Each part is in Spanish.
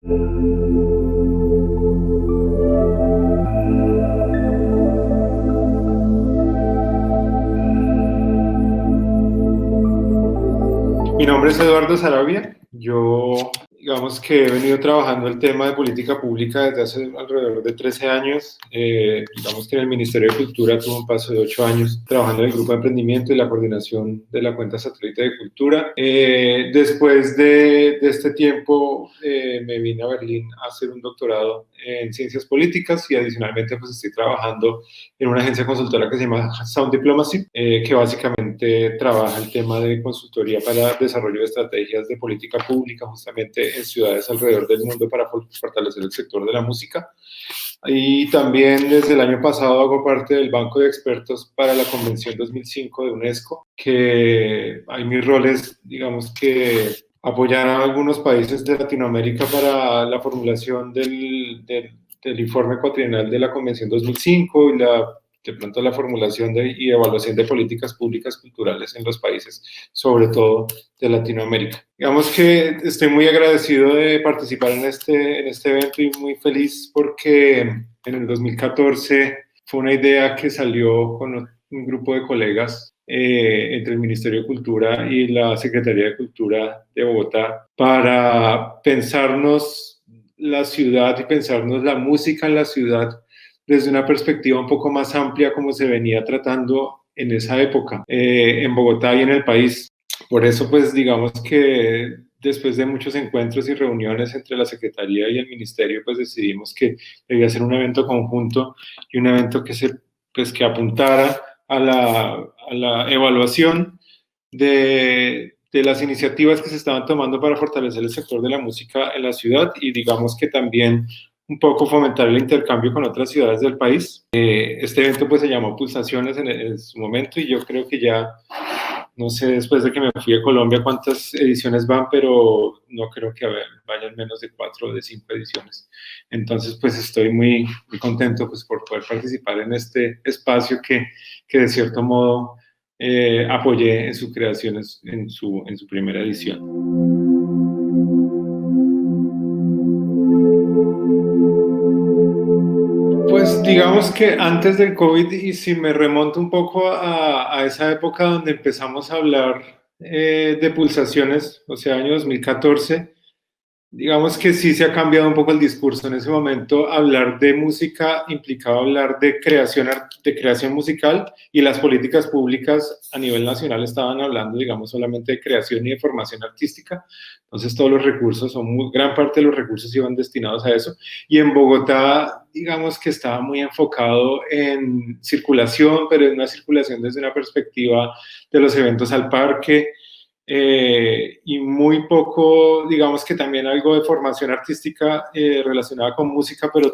Mi nombre es Eduardo Sarabia. Yo, digamos que he venido trabajando el tema de política pública desde hace alrededor de 13 años. Digamos que en el Ministerio de Cultura tuve un paso de 8 años trabajando en el grupo de emprendimiento y la coordinación de la cuenta satélite de cultura. Después de este tiempo me vine a Berlín a hacer un doctorado en ciencias políticas y adicionalmente pues estoy trabajando en una agencia consultora que se llama Sound Diplomacy, que básicamente trabaja el tema de consultoría para desarrollo de estrategias de política pública justamente en ciudades alrededor del mundo para fortalecer el sector de la música. Y también desde el año pasado hago parte del banco de expertos para la Convención 2005 de UNESCO, que hay mis roles, digamos que apoyar a algunos países de Latinoamérica para la formulación del informe cuatrienal de la Convención 2005 y de pronto la formulación y evaluación de políticas públicas culturales en los países, sobre todo de Latinoamérica. Digamos que estoy muy agradecido de participar en este evento y muy feliz porque en el 2014 fue una idea que salió con un grupo de colegas entre el Ministerio de Cultura y la Secretaría de Cultura de Bogotá para pensarnos la ciudad y pensarnos la música en la ciudad desde una perspectiva un poco más amplia como se venía tratando en esa época, en Bogotá y en el país. Por eso, pues digamos que después de muchos encuentros y reuniones entre la Secretaría y el Ministerio, pues decidimos que debía ser un evento conjunto y un evento que apuntara a la evaluación de las iniciativas que se estaban tomando para fortalecer el sector de la música en la ciudad y digamos que también un poco fomentar el intercambio con otras ciudades del país. Este evento pues se llamó Pulsaciones en su momento y yo creo que ya, no sé, después de que me fui a Colombia cuántas ediciones van, pero no creo que vayan menos de 4 o de 5 ediciones. Entonces pues estoy muy contento pues por poder participar en este espacio que de cierto modo apoyé en su creación en su primera edición. Pues digamos que antes del COVID, y si me remonto un poco a esa época donde empezamos a hablar de pulsaciones, o sea, año 2014, digamos que sí se ha cambiado un poco el discurso. En ese momento, hablar de música implicaba hablar de creación musical y las políticas públicas a nivel nacional estaban hablando, digamos, solamente de creación y de formación artística. Entonces, todos los recursos, gran parte de los recursos iban destinados a eso. Y en Bogotá, digamos que estaba muy enfocado en circulación, pero en una circulación desde una perspectiva de los eventos al parque, y muy poco, digamos que también algo de formación artística relacionada con música, pero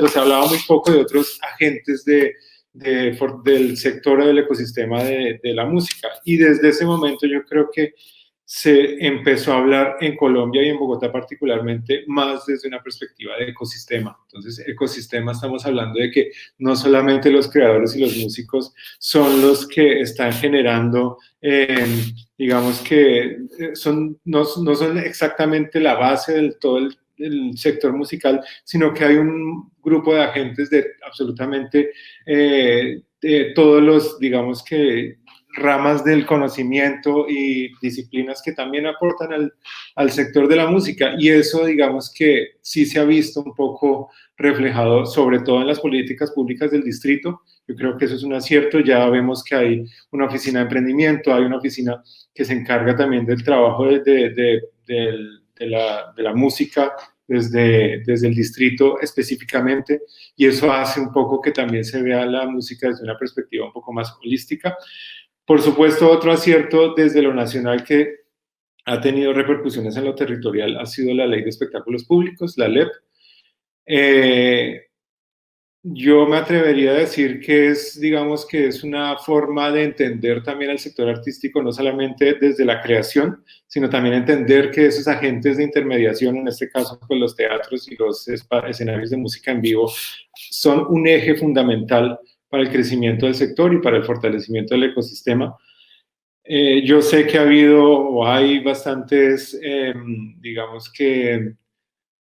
se hablaba muy poco de otros agentes del sector o del ecosistema de la música. Y desde ese momento yo creo que se empezó a hablar en Colombia y en Bogotá particularmente más desde una perspectiva de ecosistema. Entonces, ecosistema estamos hablando de que no solamente los creadores y los músicos son los que están generando, digamos que no son exactamente la base del todo el sector musical, sino que hay un grupo de agentes de absolutamente de todos los, digamos que ramas del conocimiento y disciplinas que también aportan al sector de la música, y eso digamos que sí se ha visto un poco reflejado sobre todo en las políticas públicas del distrito. Yo creo que eso es un acierto. Ya vemos que hay una oficina de emprendimiento, hay una oficina que se encarga también del trabajo de la música desde el distrito específicamente, y eso hace un poco que también se vea la música desde una perspectiva un poco más holística. Por supuesto, otro acierto desde lo nacional que ha tenido repercusiones en lo territorial ha sido la Ley de Espectáculos Públicos, la LEP. Yo me atrevería a decir que digamos que es una forma de entender también al sector artístico, no solamente desde la creación, sino también entender que esos agentes de intermediación, en este caso pues los teatros y los escenarios de música en vivo, son un eje fundamental para el crecimiento del sector y para el fortalecimiento del ecosistema. Yo sé que ha habido o hay bastantes, digamos que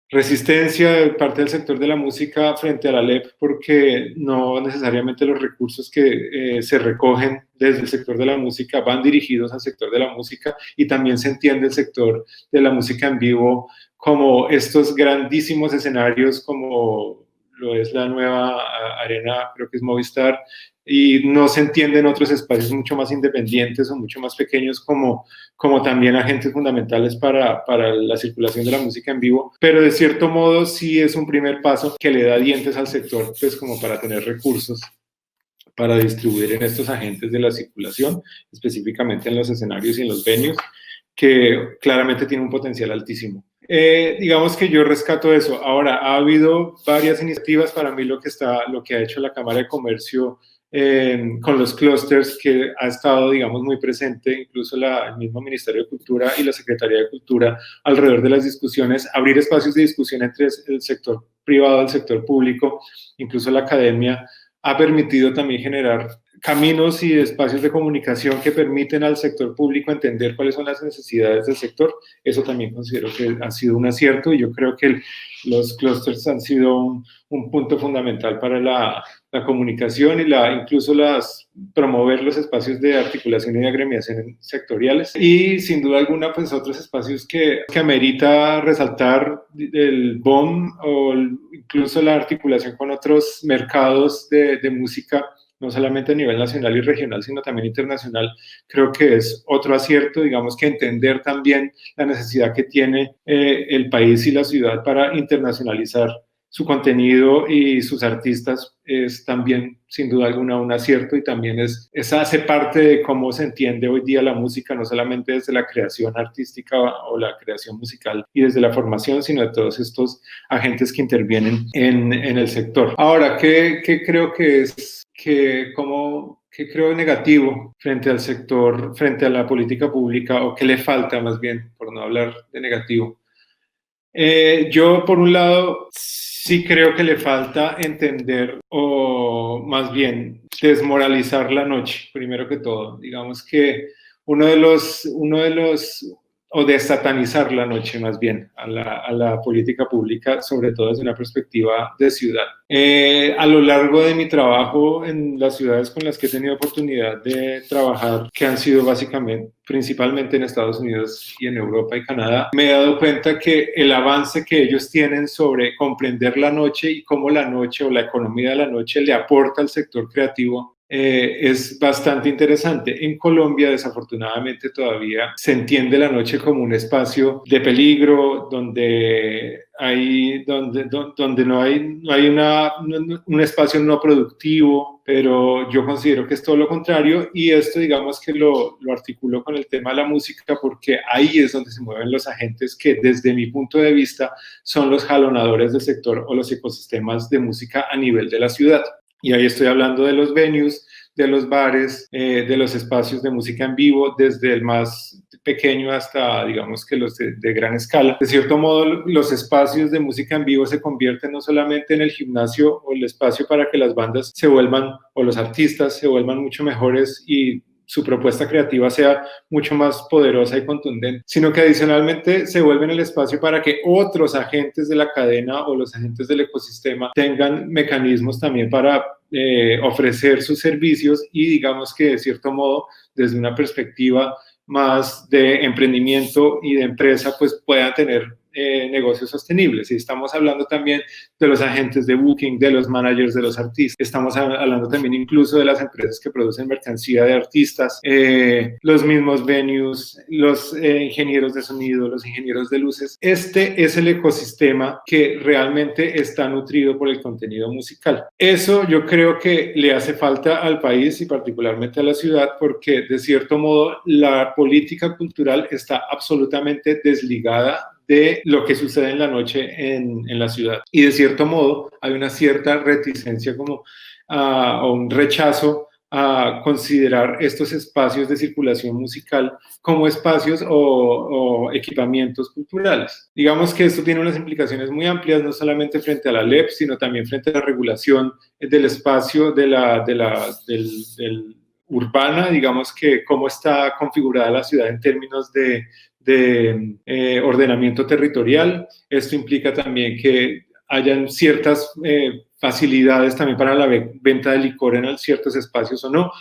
resistencia de parte del sector de la música frente a la LEP, porque no necesariamente los recursos que se recogen desde el sector de la música van dirigidos al sector de la música, y también se entiende el sector de la música en vivo como estos grandísimos escenarios como lo es la nueva arena, creo que es Movistar, y no se entienden otros espacios mucho más independientes o mucho más pequeños como también agentes fundamentales para la circulación de la música en vivo, pero de cierto modo sí es un primer paso que le da dientes al sector, pues como para tener recursos para distribuir en estos agentes de la circulación, específicamente en los escenarios y en los venues, que claramente tiene un potencial altísimo. Digamos que yo rescato eso. Ahora, ha habido varias iniciativas. Para mí lo que ha hecho la Cámara de Comercio con los clústeres, que ha estado, digamos, muy presente, incluso el mismo Ministerio de Cultura y la Secretaría de Cultura, alrededor de las discusiones, abrir espacios de discusión entre el sector privado, el sector público, incluso la academia, ha permitido también generar caminos y espacios de comunicación que permiten al sector público entender cuáles son las necesidades del sector. Eso también considero que ha sido un acierto, y yo creo que los clústeres han sido un punto fundamental para la comunicación y incluso promover los espacios de articulación y de agremiación sectoriales. Y sin duda alguna, pues otros espacios que amerita resaltar, el BOM o incluso la articulación con otros mercados de música, no solamente a nivel nacional y regional, sino también internacional. Creo que es otro acierto, digamos, que entender también la necesidad que tiene el país y la ciudad para internacionalizar su contenido y sus artistas, es también sin duda alguna un acierto, y también hace parte de cómo se entiende hoy día la música, no solamente desde la creación artística o la creación musical y desde la formación, sino de todos estos agentes que intervienen en el sector. Ahora, ¿qué creo que es que creo negativo frente al sector, frente a la política pública, o qué le falta más bien, por no hablar de negativo? Yo, por un lado, sí creo que le falta entender, o más bien desmoralizar la noche, primero que todo. Digamos que uno de los o desatanizar la noche más bien a la política pública, sobre todo desde una perspectiva de ciudad. A lo largo de mi trabajo en las ciudades con las que he tenido oportunidad de trabajar, que han sido básicamente, principalmente en Estados Unidos y en Europa y Canadá, me he dado cuenta que el avance que ellos tienen sobre comprender la noche y cómo la noche o la economía de la noche le aporta al sector creativo es bastante interesante. En Colombia, desafortunadamente, todavía se entiende la noche como un espacio de peligro, donde no hay un espacio no productivo, pero yo considero que es todo lo contrario, y esto, digamos, que lo articulo con el tema de la música, porque ahí es donde se mueven los agentes que, desde mi punto de vista, son los jalonadores del sector o los ecosistemas de música a nivel de la ciudad. Y ahí estoy hablando de los venues, de los bares, de los espacios de música en vivo, desde el más pequeño hasta, digamos, que los de gran escala. De cierto modo, los espacios de música en vivo se convierten no solamente en el gimnasio o el espacio para que las bandas se vuelvan, o los artistas se vuelvan mucho mejores y su propuesta creativa sea mucho más poderosa y contundente, sino que adicionalmente se vuelven el espacio para que otros agentes de la cadena o los agentes del ecosistema tengan mecanismos también para ofrecer sus servicios, y digamos que de cierto modo, desde una perspectiva más de emprendimiento y de empresa, pues puedan tener negocios sostenibles. Y estamos hablando también de los agentes de booking, de los managers de los artistas. Estamos hablando también incluso de las empresas que producen mercancía de artistas, los mismos venues, los ingenieros de sonido, los ingenieros de luces. Este es el ecosistema que realmente está nutrido por el contenido musical. Eso yo creo que le hace falta al país y particularmente a la ciudad, porque de cierto modo la política cultural está absolutamente desligada de lo que sucede en la noche en la ciudad. Y de cierto modo hay una cierta reticencia o un rechazo a considerar estos espacios de circulación musical como espacios o equipamientos culturales. Digamos que esto tiene unas implicaciones muy amplias, no solamente frente a la LEP, sino también frente a la regulación del espacio del urbana, digamos, que cómo está configurada la ciudad en términos de ordenamiento territorial. Esto implica también que hayan ciertas facilidades también para la venta de licor en ciertos espacios o no.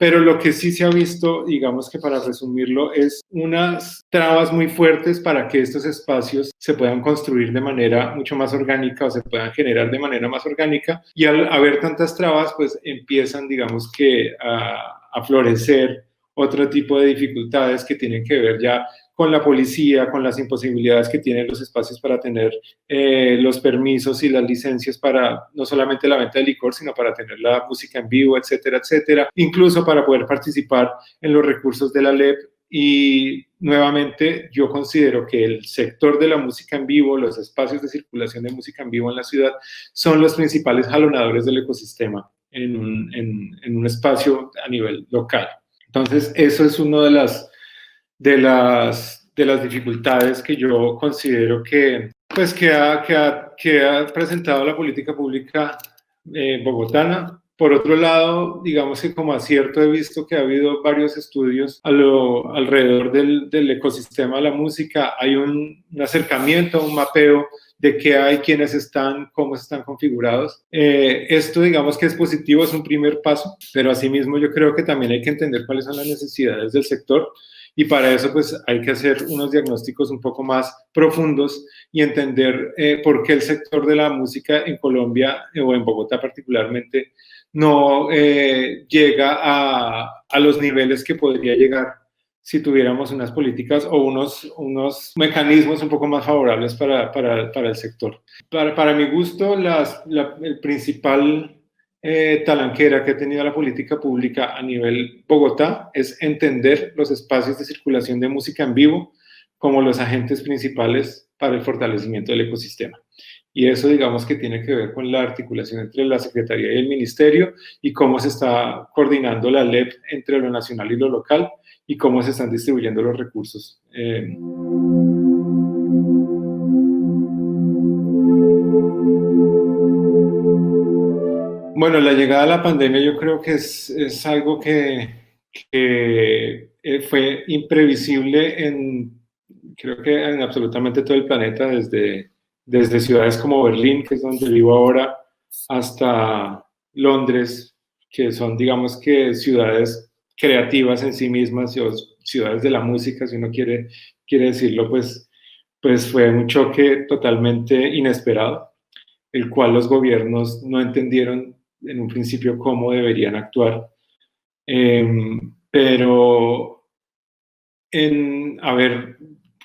Pero lo que sí se ha visto, digamos que para resumirlo, es unas trabas muy fuertes para que estos espacios se puedan construir de manera mucho más orgánica o se puedan generar de manera más orgánica. Y al haber tantas trabas, pues empiezan, digamos que, a florecer otro tipo de dificultades que tienen que ver ya con la policía, con las imposibilidades que tienen los espacios para tener los permisos y las licencias para no solamente la venta de licor, sino para tener la música en vivo, etcétera, etcétera, incluso para poder participar en los recursos de la LEP. Y nuevamente yo considero que el sector de la música en vivo, los espacios de circulación de música en vivo en la ciudad, son los principales jalonadores del ecosistema en un espacio a nivel local. Entonces, eso es una de las dificultades que yo considero que, pues, que ha presentado la política pública bogotana. Por otro lado, digamos que como acierto he visto que ha habido varios estudios alrededor del ecosistema de la música. Hay un acercamiento, un mapeo de qué hay, quiénes están, cómo están configurados. Esto, digamos que es positivo, es un primer paso, pero asimismo yo creo que también hay que entender cuáles son las necesidades del sector. Y para eso, pues, hay que hacer unos diagnósticos un poco más profundos y entender por qué el sector de la música en Colombia, o en Bogotá particularmente, no llega a los niveles que podría llegar si tuviéramos unas políticas o unos mecanismos un poco más favorables para el sector. Para mi gusto, el principal talanquera que ha tenido la política pública a nivel Bogotá es entender los espacios de circulación de música en vivo como los agentes principales para el fortalecimiento del ecosistema. Y eso, digamos, que tiene que ver con la articulación entre la Secretaría y el Ministerio y cómo se está coordinando la LEP entre lo nacional y lo local y cómo se están distribuyendo los recursos. Bueno, la llegada de la pandemia yo creo que es algo que fue imprevisible creo que en absolutamente todo el planeta, desde ciudades como Berlín, que es donde vivo ahora, hasta Londres, que son, digamos, que ciudades creativas en sí mismas, o ciudades de la música, si uno quiere decirlo, pues fue un choque totalmente inesperado, el cual los gobiernos no entendieron en un principio cómo deberían actuar. Pero, a ver,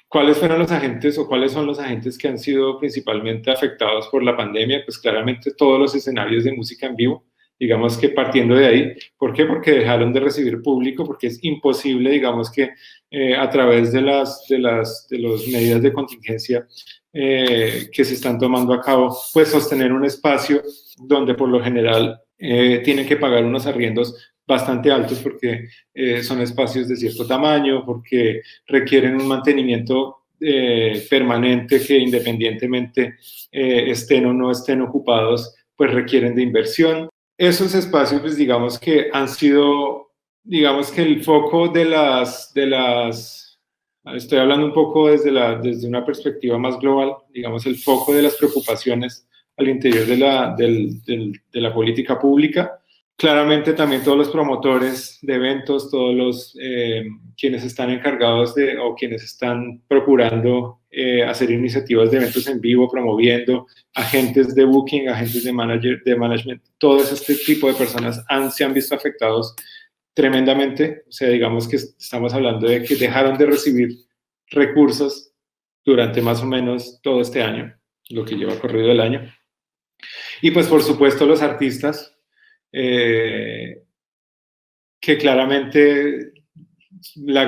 ¿cuáles fueron los agentes o cuáles son los agentes que han sido principalmente afectados por la pandemia? Pues claramente todos los escenarios de música en vivo, digamos que partiendo de ahí. ¿Por qué? Porque dejaron de recibir público, porque es imposible, digamos que a través de las medidas de contingencia que se están tomando a cabo, pues sostener un espacio donde por lo general tienen que pagar unos arriendos bastante altos porque son espacios de cierto tamaño, porque requieren un mantenimiento permanente que independientemente estén o no estén ocupados, pues requieren de inversión. Esos espacios, pues digamos que han sido, digamos que el foco estoy hablando un poco desde una perspectiva más global, digamos el foco de las preocupaciones al interior de la política pública. Claramente también todos los promotores de eventos, todos los quienes están encargados o quienes están procurando hacer iniciativas de eventos en vivo, promoviendo, agentes de booking, agentes de management, todo este tipo de personas se han visto afectados tremendamente. O sea, digamos que estamos hablando de que dejaron de recibir recursos durante más o menos todo este año, lo que lleva corrido el año. Y pues por supuesto los artistas, que claramente la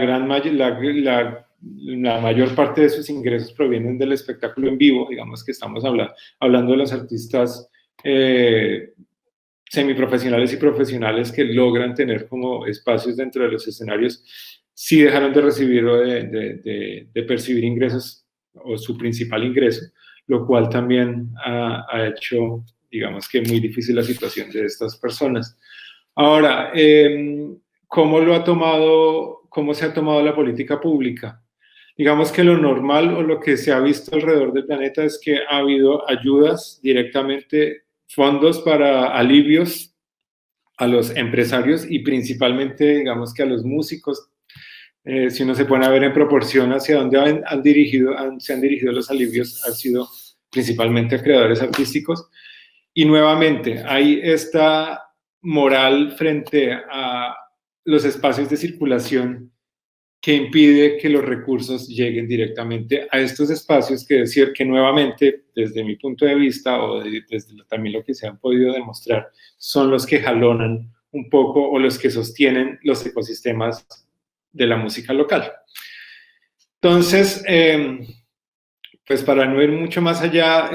mayor parte de sus ingresos provienen del espectáculo en vivo. Digamos que estamos hablando de los artistas semiprofesionales y profesionales que logran tener como espacios dentro de los escenarios, sí dejaron de recibir o de percibir ingresos o su principal ingreso, lo cual también ha hecho, digamos que muy difícil la situación de estas personas. Ahora, ¿cómo se ha tomado la política pública? Digamos que lo normal o lo que se ha visto alrededor del planeta es que ha habido ayudas directamente, fondos para alivios a los empresarios y principalmente, digamos que a los músicos. Si uno se pone a ver en proporción hacia dónde se han dirigido los alivios, ha sido principalmente a creadores artísticos. Y nuevamente, hay esta moral frente a los espacios de circulación que impide que los recursos lleguen directamente a estos espacios, que decir que nuevamente, desde mi punto de vista o desde también lo que se han podido demostrar, son los que jalonan un poco o los que sostienen los ecosistemas de la música local. Entonces, pues para no ir mucho más allá,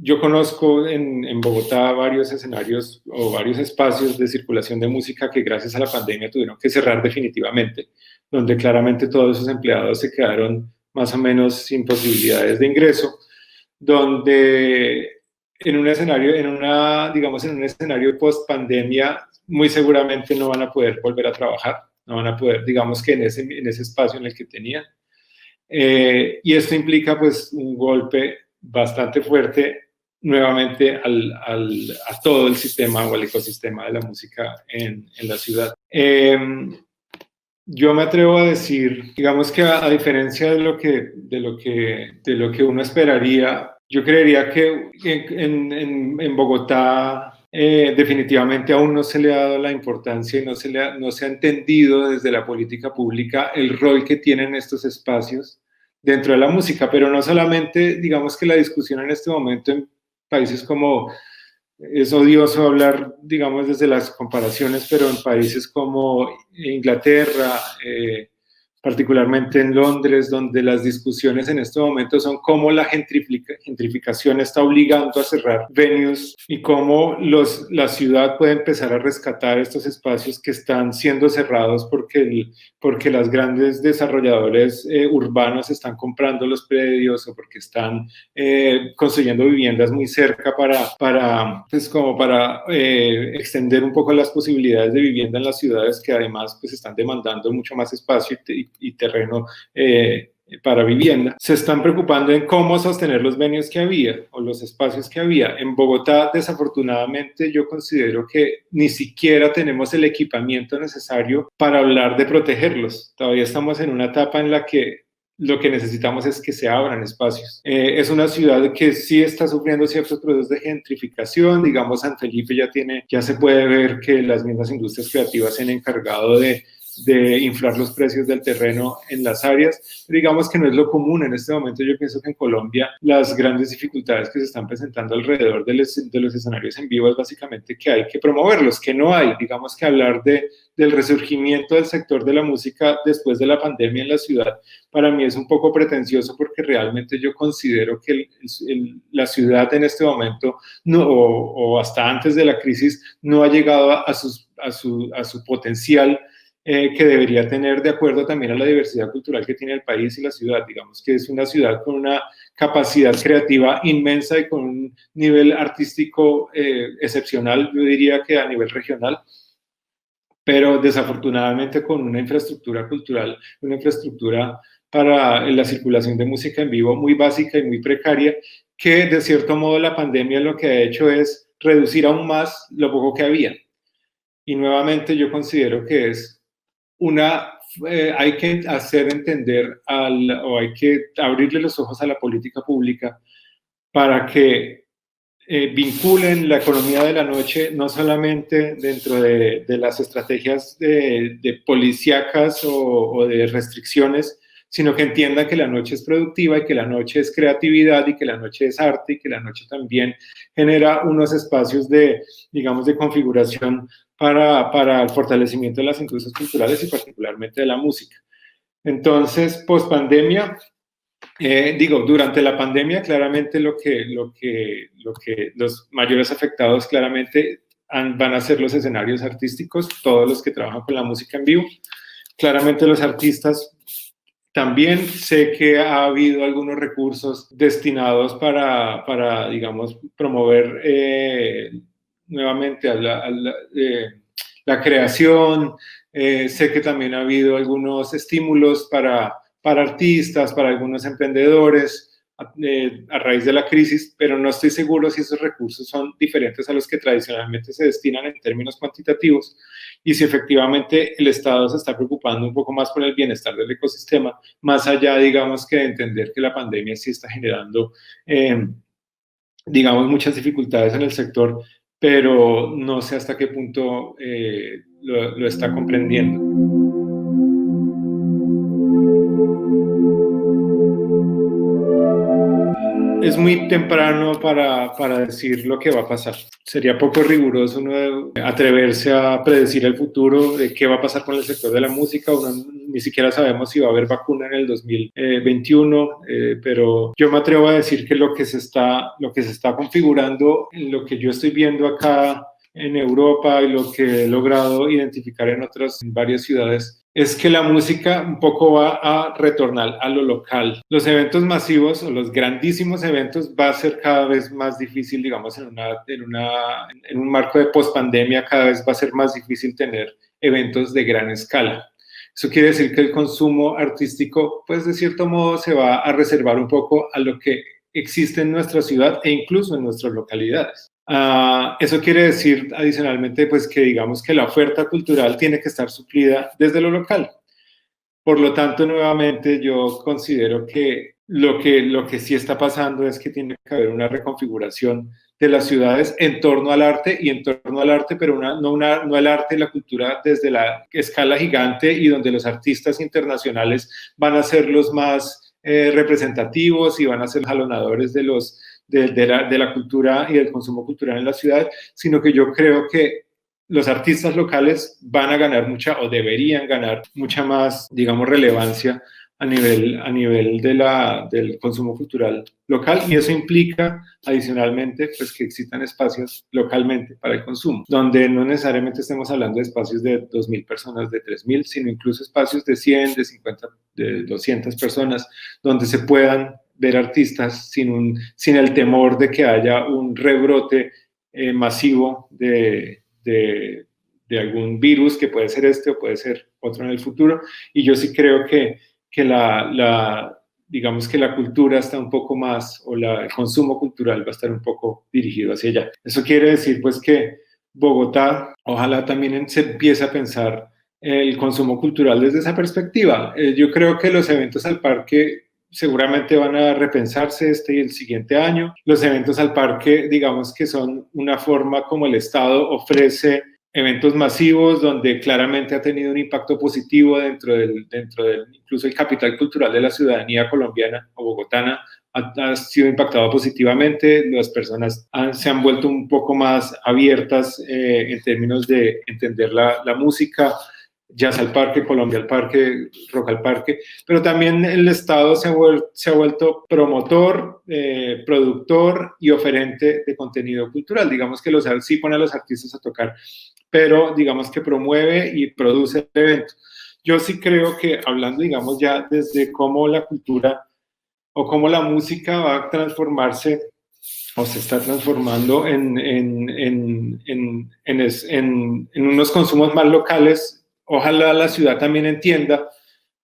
yo conozco en Bogotá varios escenarios o varios espacios de circulación de música que gracias a la pandemia tuvieron que cerrar definitivamente, donde claramente todos esos empleados se quedaron más o menos sin posibilidades de ingreso, donde en un escenario, digamos, en un escenario post pandemia, muy seguramente no van a poder volver a trabajar, no van a poder, digamos que en ese espacio en el que tenían. Y esto implica pues un golpe bastante fuerte nuevamente a todo el sistema o al ecosistema de la música en la ciudad. Yo me atrevo a decir, digamos que a diferencia de lo que uno esperaría, yo creería que en Bogotá definitivamente aún no se le ha dado la importancia y no se ha entendido desde la política pública el rol que tienen estos espacios dentro de la música, pero no solamente, digamos que la discusión en este momento en países como, es odioso hablar, digamos, desde las comparaciones, pero en países como Inglaterra, particularmente en Londres, donde las discusiones en este momento son cómo la gentrificación está obligando a cerrar venues y cómo la ciudad puede empezar a rescatar estos espacios que están siendo cerrados porque las grandes desarrolladores urbanos están comprando los predios o porque están construyendo viviendas muy cerca pues como para extender un poco las posibilidades de vivienda en las ciudades que además pues están demandando mucho más espacio y terreno para vivienda. Se están preocupando en cómo sostener los venues que había o los espacios que había. En Bogotá, desafortunadamente, yo considero que ni siquiera tenemos el equipamiento necesario para hablar de protegerlos. Todavía estamos en una etapa en la que lo que necesitamos es que se abran espacios. Es una ciudad que sí está sufriendo ciertos procesos de gentrificación. Digamos, San Felipe ya se puede ver que las mismas industrias creativas se han encargado de inflar los precios del terreno en las áreas. Digamos que no es lo común en este momento. Yo pienso que en Colombia las grandes dificultades que se están presentando alrededor de los escenarios en vivo es básicamente que hay que promoverlos, que no hay. Digamos que hablar del resurgimiento del sector de la música después de la pandemia en la ciudad, para mí es un poco pretencioso porque realmente yo considero que la ciudad en este momento, no, o hasta antes de la crisis, no ha llegado a su potencial que debería tener de acuerdo también a la diversidad cultural que tiene el país y la ciudad. Digamos que es una ciudad con una capacidad creativa inmensa y con un nivel artístico excepcional, yo diría que a nivel regional, pero desafortunadamente con una infraestructura cultural, una infraestructura para la circulación de música en vivo muy básica y muy precaria, que de cierto modo la pandemia lo que ha hecho es reducir aún más lo poco que había. Y nuevamente yo considero que es hay que hacer entender o hay que abrirle los ojos a la política pública para que vinculen la economía de la noche no solamente dentro de las estrategias de policíacas o de restricciones, sino que entiendan que la noche es productiva y que la noche es creatividad y que la noche es arte y que la noche también genera unos espacios digamos, de configuración para el fortalecimiento de las industrias culturales y particularmente de la música. Entonces, post pandemia, durante la pandemia, claramente los mayores afectados claramente van a ser los escenarios artísticos, todos los que trabajan con la música en vivo. Claramente los artistas también sé que ha habido algunos recursos destinados para digamos, promover nuevamente la creación, Sé que también ha habido algunos estímulos para artistas, para algunos emprendedores a raíz de la crisis, pero no estoy seguro si esos recursos son diferentes a los que tradicionalmente se destinan en términos cuantitativos y si efectivamente el Estado se está preocupando un poco más por el bienestar del ecosistema, más allá, digamos, que de entender que la pandemia sí está generando, digamos, muchas dificultades en el sector, pero no sé hasta qué punto lo está comprendiendo. Es muy temprano para decir lo que va a pasar. Sería poco riguroso uno atreverse a predecir el futuro de qué va a pasar con el sector de la música. Uno ni siquiera sabemos si va a haber vacuna en el 2021, pero yo me atrevo a decir que lo que se está configurando, lo que yo estoy viendo acá en Europa y lo que he logrado identificar en varias ciudades, es que la música un poco va a retornar a lo local. Los eventos masivos o los grandísimos eventos va a ser cada vez más difícil, digamos, en un marco de pospandemia, cada vez va a ser más difícil tener eventos de gran escala. Eso quiere decir que el consumo artístico, pues de cierto modo, se va a reservar un poco a lo que existe en nuestra ciudad e incluso en nuestras localidades. Eso quiere decir adicionalmente pues que digamos que la oferta cultural tiene que estar suplida desde lo local. Por lo tanto, nuevamente yo considero que lo que sí está pasando es que tiene que haber una reconfiguración de las ciudades en torno al arte y en torno al arte, pero no el arte y la cultura desde la escala gigante y donde los artistas internacionales van a ser los más representativos y van a ser jalonadores de la cultura y del consumo cultural en la ciudad, sino que yo creo que los artistas locales van a ganar mucha o deberían ganar mucha más, digamos, relevancia a nivel del consumo cultural local y eso implica adicionalmente pues que existan espacios localmente para el consumo, donde no necesariamente estemos hablando de espacios de 2.000 personas, de 3.000, sino incluso espacios de 100, de 50, de 200 personas, donde se puedan ver artistas sin el temor de que haya un rebrote masivo de algún virus que puede ser este o puede ser otro en el futuro. Y yo sí creo que digamos que la cultura está un poco más, o el consumo cultural va a estar un poco dirigido hacia allá. Eso quiere decir pues que Bogotá, ojalá también se empiece a pensar el consumo cultural desde esa perspectiva. Yo creo que los eventos al parque seguramente van a repensarse este y el siguiente año. Los eventos al parque, digamos que son una forma como el Estado ofrece eventos masivos donde claramente ha tenido un impacto positivo dentro del incluso el capital cultural de la ciudadanía colombiana o bogotana ha sido impactado positivamente, las personas se han vuelto un poco más abiertas en términos de entender la música, Jazz al Parque, Colombia al Parque, Rock al Parque, pero también el Estado se ha vuelto promotor, productor y oferente de contenido cultural. Digamos que sí pone a los artistas a tocar, pero digamos que promueve y produce el evento. Yo sí creo que hablando, digamos, ya desde cómo la cultura o cómo la música va a transformarse o se está transformando en unos consumos más locales, ojalá la ciudad también entienda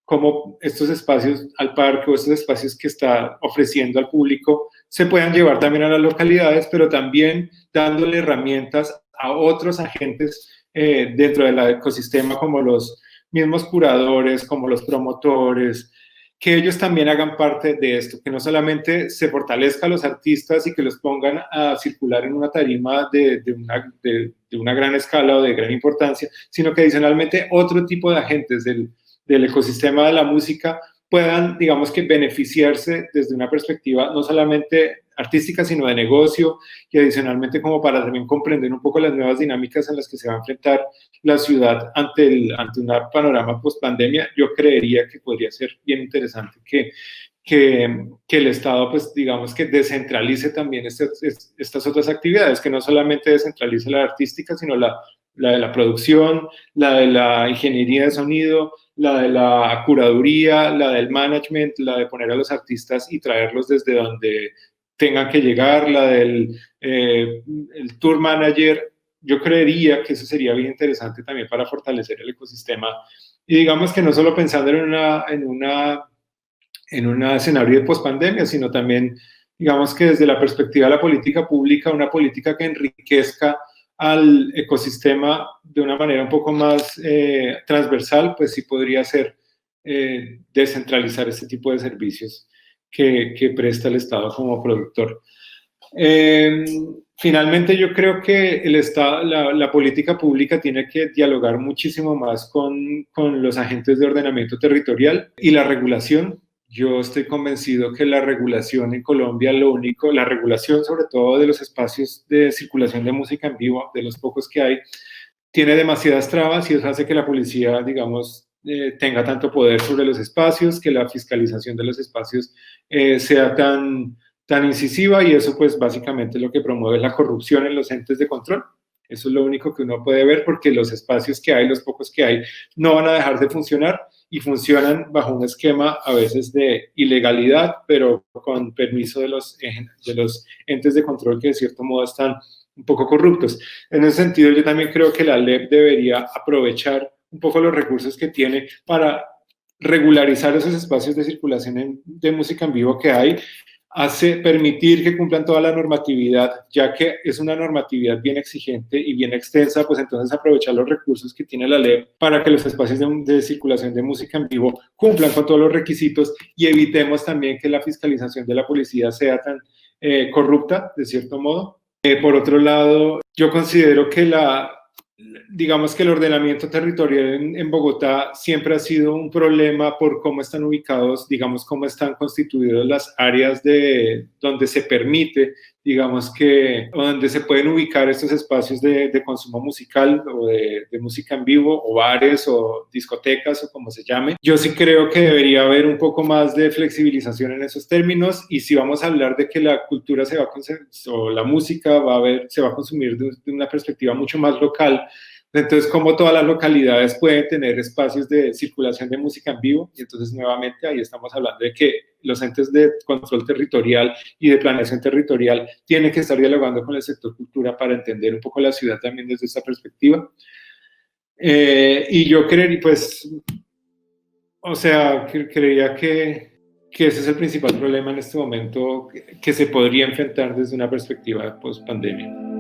cómo estos espacios al parque o estos espacios que está ofreciendo al público se puedan llevar también a las localidades, pero también dándole herramientas a otros agentes dentro del ecosistema como los mismos curadores, como los promotores, que ellos también hagan parte de esto, que no solamente se fortalezca a los artistas y que los pongan a circular en una tarima de una gran escala o de gran importancia, sino que adicionalmente otro tipo de agentes del ecosistema de la música puedan, digamos que, beneficiarse desde una perspectiva no solamente artística, sino de negocio y adicionalmente como para también comprender un poco las nuevas dinámicas en las que se va a enfrentar la ciudad ante un panorama post-pandemia. Yo creería que podría ser bien interesante que el Estado, pues digamos que descentralice también estas otras actividades, que no solamente descentralice la artística, sino la de la producción, la de la ingeniería de sonido, la de la curaduría, la del management, la de poner a los artistas y traerlos desde donde tengan que llegar, la del el tour manager, yo creería que eso sería bien interesante también para fortalecer el ecosistema. Y digamos que no solo pensando en un escenario de pospandemia, sino también, digamos que desde la perspectiva de la política pública, una política que enriquezca al ecosistema de una manera un poco más transversal, pues sí podría ser descentralizar este tipo de servicios que presta el Estado como productor. Eh, Finalmente, yo creo que el Estado, la política pública tiene que dialogar muchísimo más con los agentes de ordenamiento territorial y la regulación. Yo estoy convencido que la regulación en Colombia, la regulación sobre todo de los espacios de circulación de música en vivo, de los pocos que hay, tiene demasiadas trabas y eso hace que la policía, digamos, tenga tanto poder sobre los espacios, que la fiscalización de los espacios sea tan incisiva y eso pues básicamente lo que promueve es la corrupción en los entes de control. Eso es lo único que uno puede ver porque los espacios que hay, los pocos que hay, no van a dejar de funcionar y funcionan bajo un esquema a veces de ilegalidad, pero con permiso de los entes de control que de cierto modo están un poco corruptos. En ese sentido, yo también creo que la LEP debería aprovechar un poco los recursos que tiene para regularizar esos espacios de circulación de música en vivo que hay, permitir que cumplan toda la normatividad, ya que es una normatividad bien exigente y bien extensa, pues entonces aprovechar los recursos que tiene la ley para que los espacios de circulación de música en vivo cumplan con todos los requisitos y evitemos también que la fiscalización de la policía sea tan corrupta, de cierto modo. Por otro lado, yo considero que digamos que el ordenamiento territorial en Bogotá siempre ha sido un problema por cómo están ubicados, digamos, cómo están constituidas las áreas donde se permite, digamos que, o donde se pueden ubicar estos espacios de consumo musical o de música en vivo, o bares o discotecas o como se llame. Yo sí creo que debería haber un poco más de flexibilización en esos términos y si vamos a hablar de que la cultura o la música se va a consumir de una perspectiva mucho más local, entonces, como todas las localidades pueden tener espacios de circulación de música en vivo, y entonces nuevamente ahí estamos hablando de que los entes de control territorial y de planeación territorial tienen que estar dialogando con el sector cultura para entender un poco la ciudad también desde esta perspectiva. Y yo creería, pues, o sea, creería que ese es el principal problema en este momento que se podría enfrentar desde una perspectiva post-pandemia.